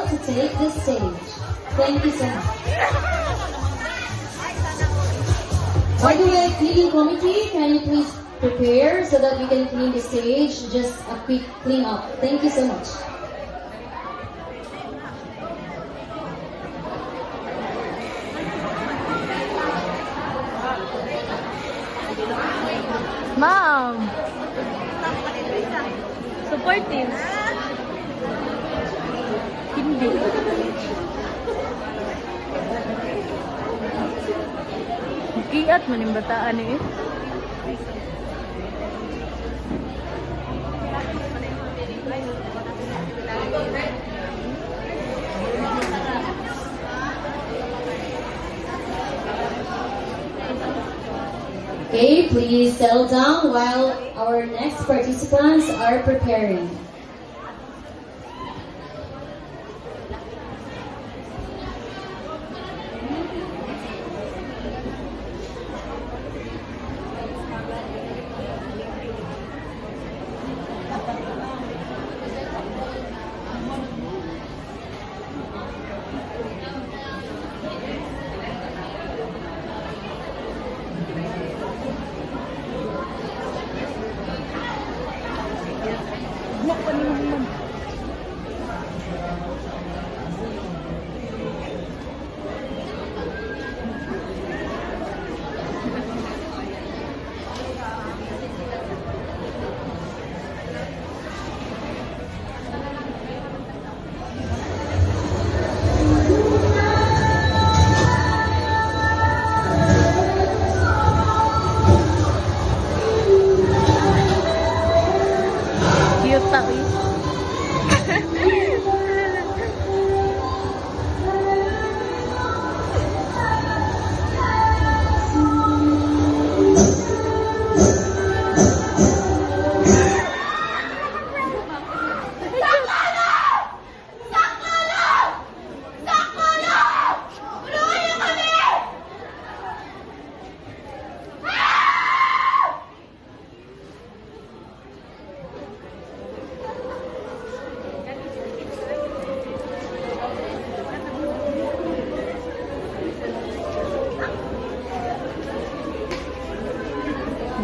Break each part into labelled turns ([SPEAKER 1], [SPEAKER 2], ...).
[SPEAKER 1] to take the stage. Thank you so much. By the way, cleaning committee, can you please prepare so that we can clean the stage? Just a quick clean up. Thank you so much.
[SPEAKER 2] Ma'am! Supportive. Hindi. Kiat man yung bataan eh.
[SPEAKER 1] Okay, please settle down while our next participants are preparing.
[SPEAKER 2] Cute tao eh.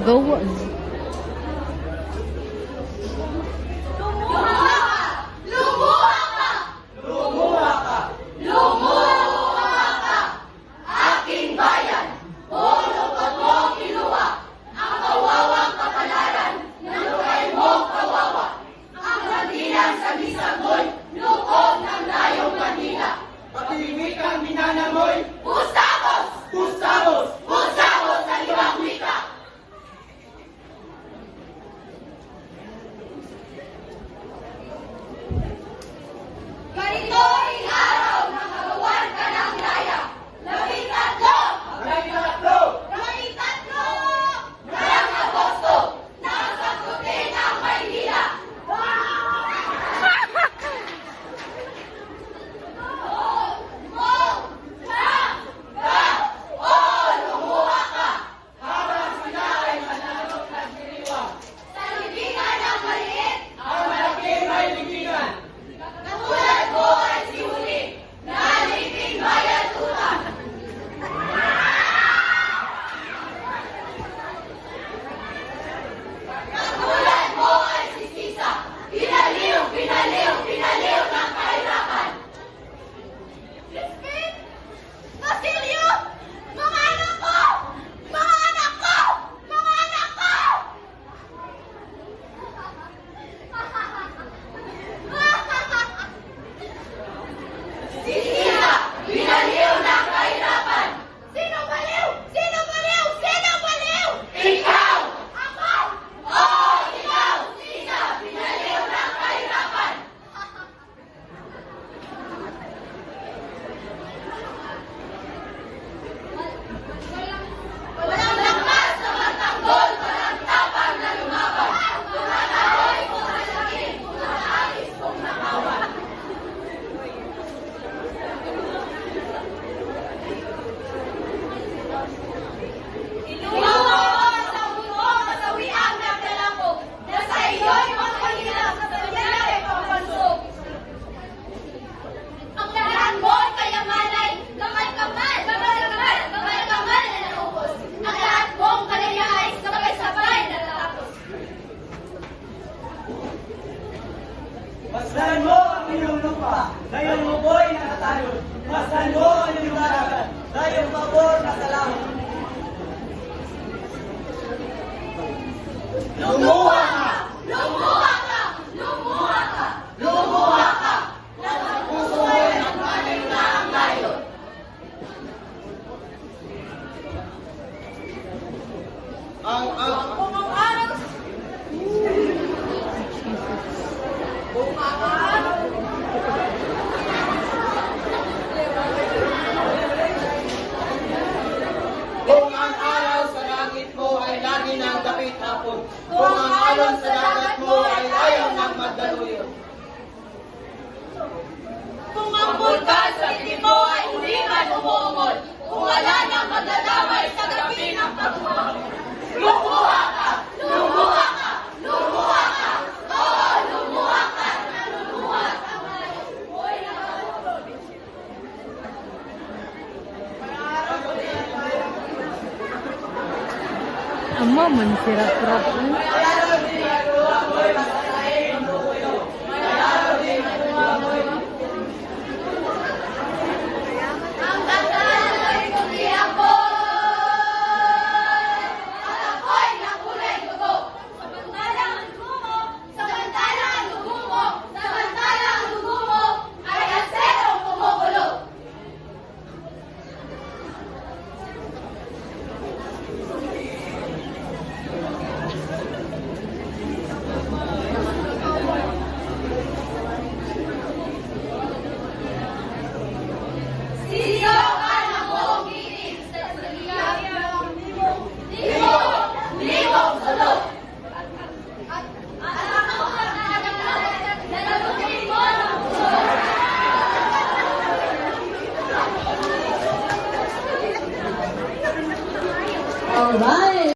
[SPEAKER 2] Go on.
[SPEAKER 3] Patahimik ang minanamoy! Gustamos! Gustamos! Gustamos sa ibang wika! Ngayong muboy nakatayo, masdan mo ang iyong dagat, tayong pabor na salamat. Lumuha ka! Lumuha ka! Lumuha ka! Lumuha ka! Nasa puso ay nagmaling na ang layo. Kung ang araw Kung ang araw sa langit mo ay lagi ng dapit hapon, kung ang alon sa dagat mo ay ayaw ng magdaluyo.
[SPEAKER 4] Kung ang bulkan sa tipi mo ay hindi man umuungol, kung wala nang magdadamay sa gabi ng pagmamahal. Lumuha ka! Lumuha ka! Lumuha ka! Oo, lumuha ka! Lumuha ka!
[SPEAKER 2] Amo man sirap-rap.
[SPEAKER 4] Ang ganda ay kumiyak ko! At ako'y nakulay dugo! Samantalang ang dugo mo, samantalang ang dugo mo, samantalang ang dugo mo ay aserong kumukulo! Sisiyokan ang buong ginig sa saliyang limong sulok. At ako na nalutin mo ng puso.
[SPEAKER 1] Alright.